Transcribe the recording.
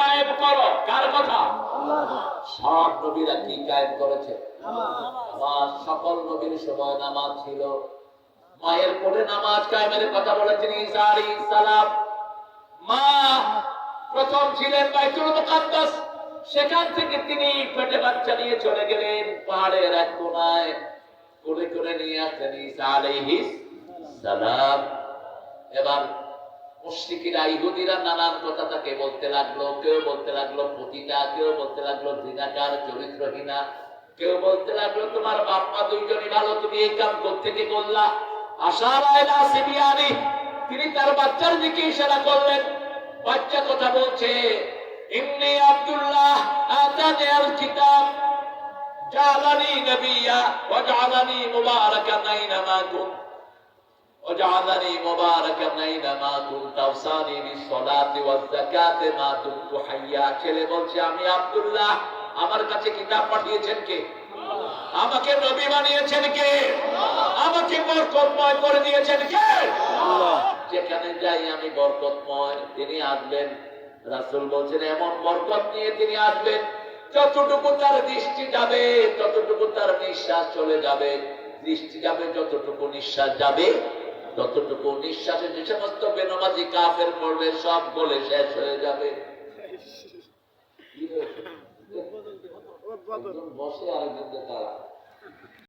কায়েম করো। কার কথা? সব নবীরা কি কায়েম করেছে? আমার সকল নবীর সময় নামাজ ছিল। মায়ের কোলে নামাজ কায়েমের কথা বলেছেন ঈসা আলাইহিস সালাম। মা প্রথম ছিলেন বাইতুল মুকাদ্দাস, সেখান থেকে তিনি পেটে বাচ্চা নিয়ে চলে গেলেন পাহাড়ের এক কোনায়, কোলে করে নিয়ে আসলেন ঈসা আলাইহিস সালাম। এবার মুশরিকরা ইহুদিরা নানান কথা তাকে বলতে লাগলো। কেউ বলতে লাগলো পতিতা, কেউ বলতে লাগলো জিনাকার, চরিত্রহীনা, কেউ বলতে লাগলো তোমার বাপ মা দুইজনই ভালো, তুমি এই কাম কোত্থেকে করলা? আশারা ইলা সিবিয়ানি, তিনি তার বাচ্চার দিকে ইশারা করলেন। বাচ্চা কথা বলছে, ইন্নী আব্দুল্লাহ আতানি আল কিতাব জাআলানি নাবিয়্যা ওয়া জাআলানি মুবারাকান আইনামা কুনতু وجعلني مباركا اينما كنت اوصاني بالصلاه والزكاه ما دمت حيا। ছেলে বলছে আমি আব্দুল্লাহ, আমার কাছে কিতাব পাঠিয়েছেন কে? আমাকে নবী বানিয়েছেন কে? আমাকে বরকতময় করে দিয়েছেন কে? আল্লাহ। যেখানে যাই আমি বরকতময়, তিনি আসবেন। রাসূল বলছেন এমন বরকত নিয়ে তিনি আসবেন, যতটুকু তার দৃষ্টি যাবে ততটুকু তার নিঃশ্বাস চলে যাবে। দৃষ্টি যাবে যতটুকু, নিঃশ্বাস যাবে ততটুকু। নিঃশ্বাসে যে সমস্ত বেনামাজি কাফের পড়বে সব বলে শেষ হয়ে যাবে। বসে আরেকজন তারা